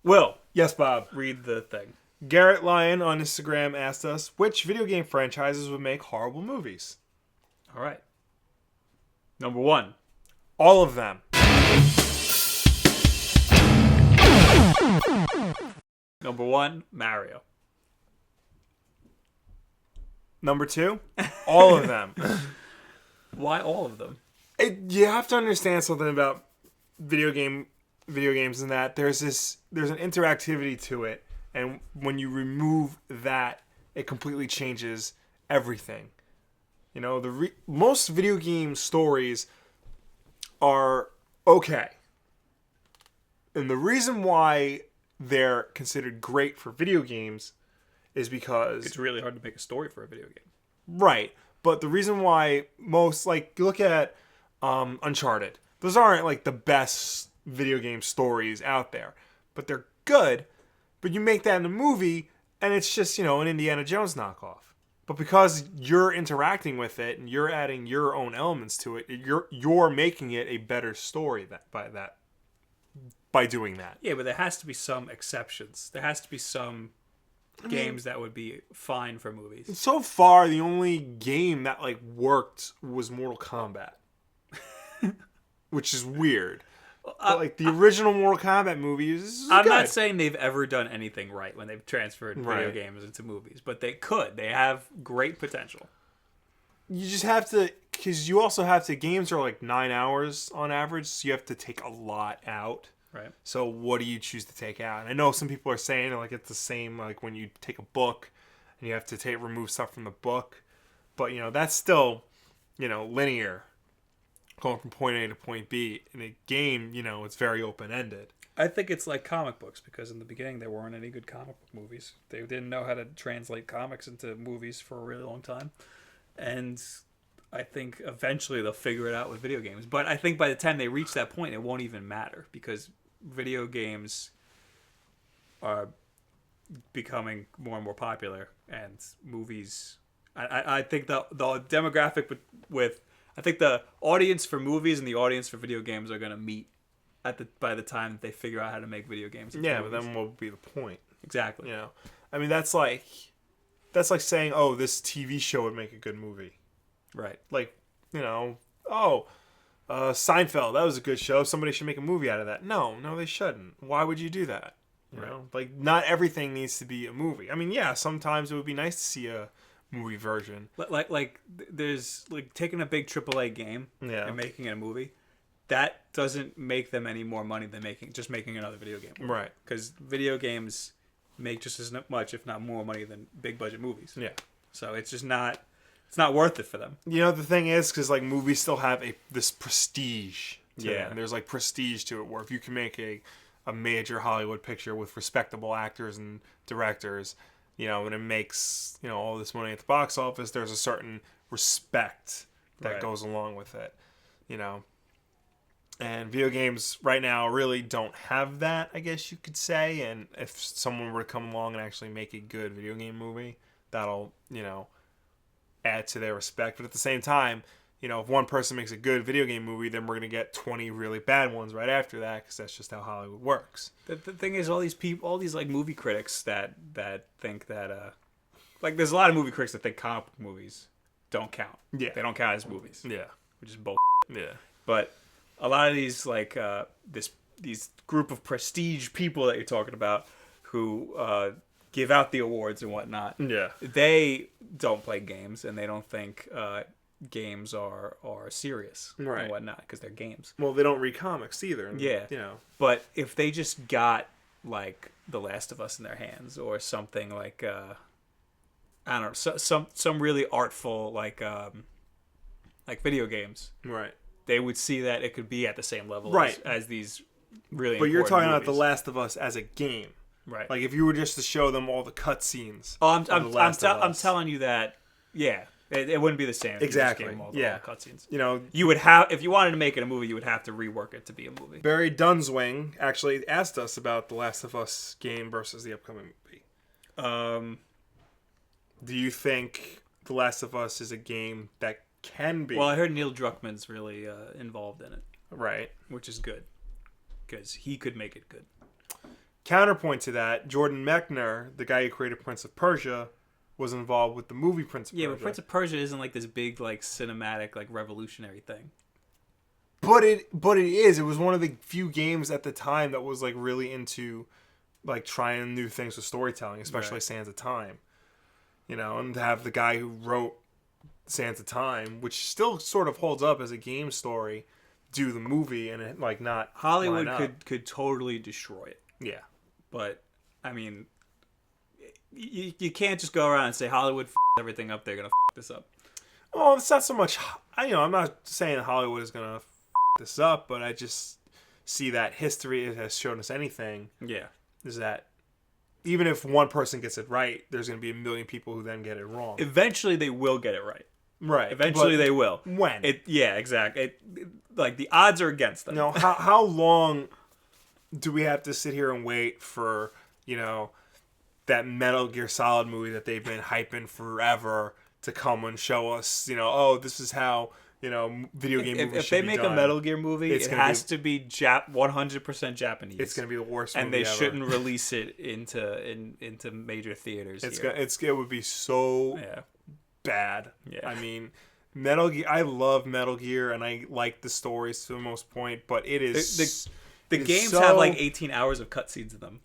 Will, Yes, Bob. read the thing. Garrett Lyon on Instagram asked us which video game franchises would make horrible movies. All right. Number 1. All of them. Number 1, Mario. Number 2, all of them. Why all of them? You have to understand something about video games in that there's an interactivity to it, and when you remove that, it completely changes everything. You know, most video game stories are okay, and the reason why they're considered great for video games is because It's really hard to make a story for a video game. right. But the reason why most, like, look at Uncharted. Those aren't like the best video game stories out there, but they're good. But you make that in a movie, and it's just, you know, an Indiana Jones knockoff. But because you're interacting with it and you're adding your own elements to it, you're making it a better story by doing that. Yeah, but there has to be some exceptions. There has to be some games that would be fine for movies. So far, the only game that like worked was Mortal Kombat, which is weird. But, like, the original Mortal Kombat movies is I'm good. not saying they've ever done anything right when they've transferred video Right. games into movies, but they could. They have great potential. You just have to, because you also have to, games are like 9 hours on average, so you have to take a lot out. Right. So what do you choose to take out? And I know some people are saying like it's the same like when you take a book and you have to remove stuff from the book, but you know that's still, you know, linear, going from point A to point B. In a game, you know, it's very open ended. I think it's like comic books, because in the beginning there weren't any good comic book movies. They didn't know how to translate comics into movies for a really long time. And I think eventually they'll figure it out with video games. But I think by the time they reach that point, it won't even matter, because video games are becoming more and more popular, and movies. I think the demographic with I think the audience for movies and the audience for video games are going to meet by the time that they figure out how to make video games. Yeah, movies. but then what would be the point? Exactly. You know, I mean that's like saying, oh, this TV show would make a good movie. Right. Like, you know, Seinfeld, that was a good show. Somebody should make a movie out of that. No, they shouldn't. Why would you do that? You know, like, not everything needs to be a movie. I mean, yeah, sometimes it would be nice to see a movie version. Like there's like taking a big AAA game and making it a movie. That doesn't make them any more money than making another video game. Right. Because video games make just as much, if not more, money than big budget movies. Yeah. So it's just not. It's not worth it for them. You know, the thing is, because like movies still have this prestige to Yeah. them. There's like prestige to it, where if you can make a major Hollywood picture with respectable actors and directors, you know, and it makes, you know, all this money at the box office, there's a certain respect that goes along with it, you know. And video games right now really don't have that, I guess you could say. And if someone were to come along and actually make a good video game movie, that'll, you know, add to their respect. But at the same time, you know, if one person makes a good video game movie, then we're going to get 20 really bad ones right after that, because that's just how Hollywood works. The thing is, all these like movie critics that think that like there's a lot of movie critics that think comic book movies don't count. Yeah. They don't count as movies. Yeah. Which is bull. Yeah. But a lot of these like these group of prestige people that you're talking about who give out the awards and whatnot. Yeah. They don't play games, and they don't think games are serious and whatnot, because they're games. Well, they don't read comics either. And, Yeah. You know. But if they just got like The Last of Us in their hands, or something like I don't know, some really artful like video games, Right. they would see that it could be at the same level as these really. But you're talking about movies. The Last of Us as a game. Right. Like, if you were just to show them all the cutscenes. Oh, I'm telling you that, yeah, it wouldn't be the same. If Exactly. You just gave them all Yeah. the cutscenes. You know, You would have, if you wanted to make it a movie, you would have to rework it to be a movie. Barry Dunswing actually asked us about The Last of Us game versus the upcoming movie. Do you think The Last of Us is a game that can be... Well, I heard Neil Druckmann's really involved in it, Right. which is good, because he could make it good. Counterpoint to that, Jordan Mechner, the guy who created Prince of Persia, was involved with the movie Prince of Persia. Yeah, but Prince of Persia isn't like this big like cinematic like revolutionary thing. But it is. It was one of the few games at the time that was like really into like trying new things with storytelling, especially Sands of Time. You know, and to have the guy who wrote Sands of Time, which still sort of holds up as a game story, do the movie and it like not Hollywood line up. could totally destroy it. Yeah. But I mean, you can't just go around and say Hollywood everything up. They're gonna this up. Well, it's not so much. I'm not saying Hollywood is gonna this up, but I just see that history has shown us anything. Yeah. Is that even if one person gets it right, there's going to be a million people who then get it wrong. Eventually, they will get it right. Right. Eventually, they will. When? Yeah, exactly. Like, the odds are against them. No, how long do we have to sit here and wait for, that Metal Gear Solid movie that they've been hyping forever to come and show us, this is how, video game movies if should they be make done. a Metal Gear movie, it has to be 100% Japanese. It's going to be the worst movie and they ever. shouldn't release it into major theaters. It would be so bad. Yeah. I mean, Metal Gear. I love Metal Gear, and I like the stories to the most point. But it is the games have like 18 hours of cutscenes in them.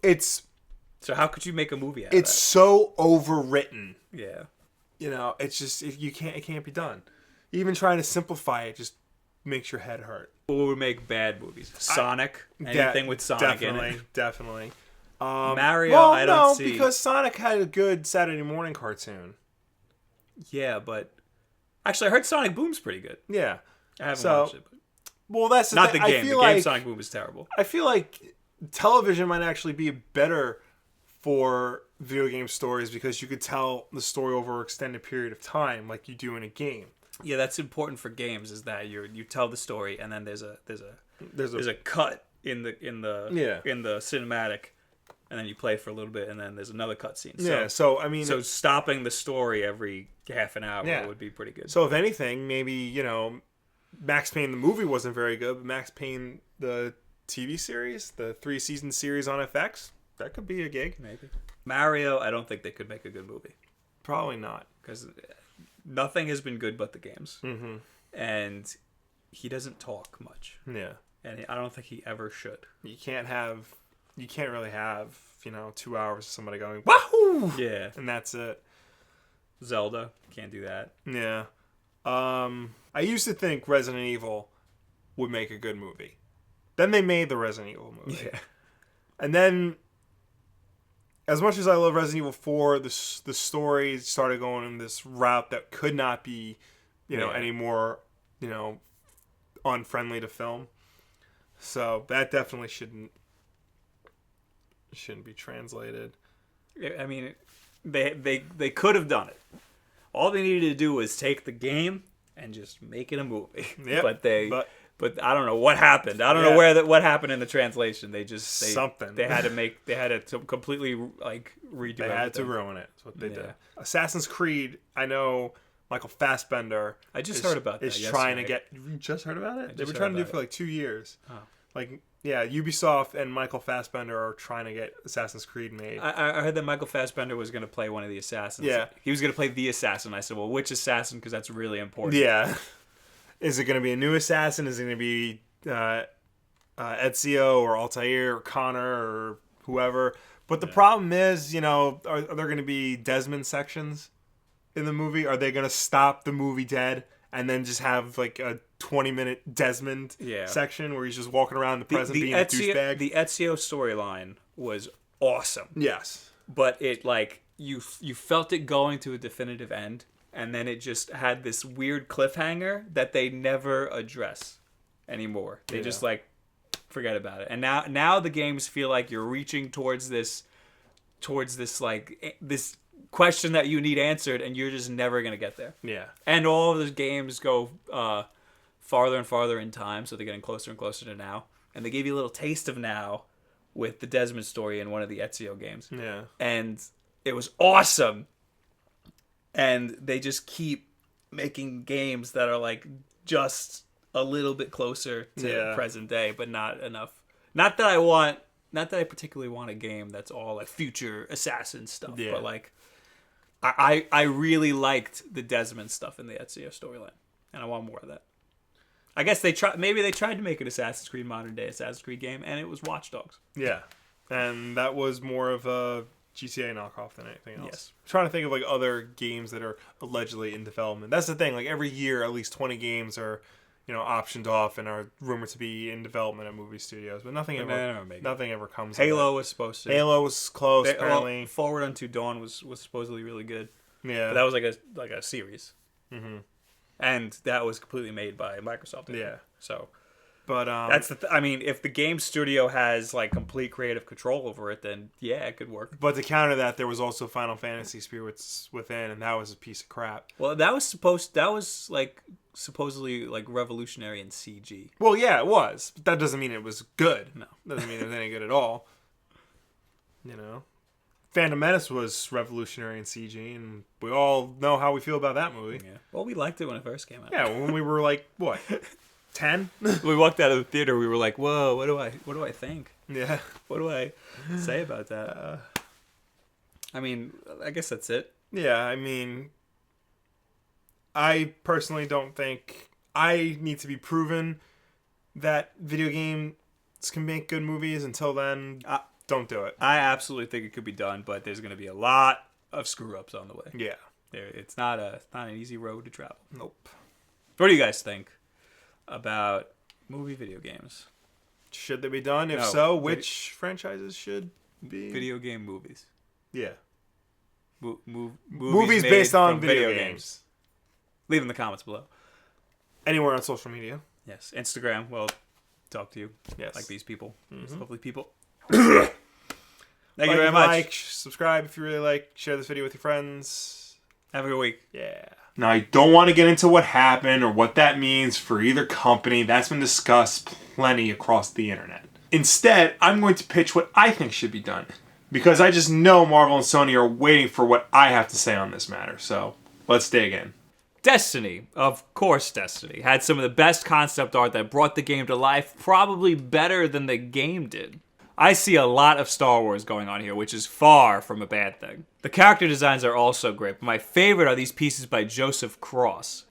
So how could you make a movie out of that? It's so overwritten. Yeah. It's just it can't be done. Even trying to simplify it just makes your head hurt. What would make bad movies? Sonic? Anything with Sonic in it? Definitely. Mario, I don't see. Because Sonic had a good Saturday morning cartoon. Yeah, but actually, I heard Sonic Boom's pretty good. Yeah, I haven't watched it. But... Well, that's not the game. I feel the game like, Sonic Boom is terrible. I feel like television might actually be better for video game stories because you could tell the story over an extended period of time, like you do in a game. Yeah, that's important for games. Is that you tell the story and then there's a cut in the cinematic, and then you play for a little bit and then there's another cutscene. So stopping the story every half an hour would be pretty good. So if anything, maybe Max Payne the movie wasn't very good, but Max Payne the TV series, the 3-season series on FX, that could be a gig. Maybe Mario, I don't think they could make a good movie. Probably not, because nothing has been good but the games. Mm-hmm. And he doesn't talk much. Yeah. And I don't think he ever should. You can't really have, 2 hours of somebody going, wahoo! Yeah. And that's it. Zelda, can't do that. Yeah. I used to think Resident Evil would make a good movie. Then they made the Resident Evil movie. Yeah. And then, as much as I love Resident Evil 4, the story started going in this route that could not be, any more, unfriendly to film. So that definitely shouldn't be translated. I mean, they could have done it. All they needed to do was take the game and just make it a movie. Yep, but I don't know what happened. I don't know what happened in the translation. They had to completely like redo. They had to ruin it. That's what they did. Assassin's Creed. I know Michael Fassbender. I just heard about that. Is trying to get. You just heard about it? They were trying to do it for like 2 years. Oh. Like, yeah, Ubisoft and Michael Fassbender are trying to get Assassin's Creed made. I heard that Michael Fassbender was going to play one of the assassins. Yeah. He was going to play the assassin. I said, well, which assassin? Because that's really important. Yeah. Is it going to be a new assassin? Is it going to be Ezio or Altair or Connor or whoever? But the problem is, are there going to be Desmond sections in the movie? Are they going to stop the movie dead and then just have like a 20-minute Desmond section where he's just walking around in the present being a douchebag? The Ezio storyline was awesome. Yes. But it like you felt it going to a definitive end, and then it just had this weird cliffhanger that they never address anymore. They just like forget about it. And now the games feel like you're reaching towards this like this question that you need answered, and you're just never gonna get there. Yeah. And all of the games go farther and farther in time, so they're getting closer and closer to now. And they gave you a little taste of now with the Desmond story in one of the Ezio games. Yeah. And it was awesome. And they just keep making games that are like just a little bit closer to present day, but not enough. Not that I want not that I particularly want a game that's all like future assassin stuff, Yeah. but like I really liked the Desmond stuff in the Ezio storyline, and I want more of that. I guess maybe they tried to make an Assassin's Creed modern day Assassin's Creed game, and it was Watch Dogs. Yeah, and that was more of a GTA knockoff than anything else. Yes. I'm trying to think of like other games that are allegedly in development. That's the thing. Like every year, at least 20 games are, optioned off and are rumored to be in development at movie studios, but nothing ever comes. Halo of was supposed to. Halo was close. Apparently, Forward Unto Dawn was supposedly really good. Yeah, But that was like a series, mm-hmm. and that was completely made by Microsoft. I think. Yeah. So But that's I mean, if the game studio has like complete creative control over it, then yeah, it could work. But to counter that, there was also Final Fantasy Spirits Within, and that was a piece of crap. Well, that was supposedly like revolutionary in CG. Well, yeah, it was. But that doesn't mean it was good. No. Doesn't mean it was any good at all. Phantom Menace was revolutionary in CG, and we all know how we feel about that movie. Yeah. Well, we liked it when it first came out. Yeah, when we were like, what, 10? We walked out of the theater. We were like, "Whoa, what do I think? Yeah. What do I say about that?" I mean, I guess that's it. Yeah, I mean, I personally don't think I need to be proven that video games can make good movies. Until then, don't do it. I absolutely think it could be done, but there's going to be a lot of screw ups on the way. Yeah. It's not an easy road to travel. Nope. What do you guys think about movie video games? Should they be done? If No. so, which franchises should be? Video game movies. Yeah. Movies made based on from video games. Leave in the comments below. Anywhere on social media. Yes. Instagram. Well, talk to you. Yes. Like these people. These Mhm. lovely people. Thank you very much. Like, subscribe if you really like. Share this video with your friends. Have a good week. Yeah. Now, I don't want to get into what happened or what that means for either company. That's been discussed plenty across the internet. Instead, I'm going to pitch what I think should be done, because I just know Marvel and Sony are waiting for what I have to say on this matter. So, let's dig in. Destiny, of course Destiny, had some of the best concept art that brought the game to life, probably better than the game did. I see a lot of Star Wars going on here, which is far from a bad thing. The character designs are also great, but my favorite are these pieces by Joseph Cross.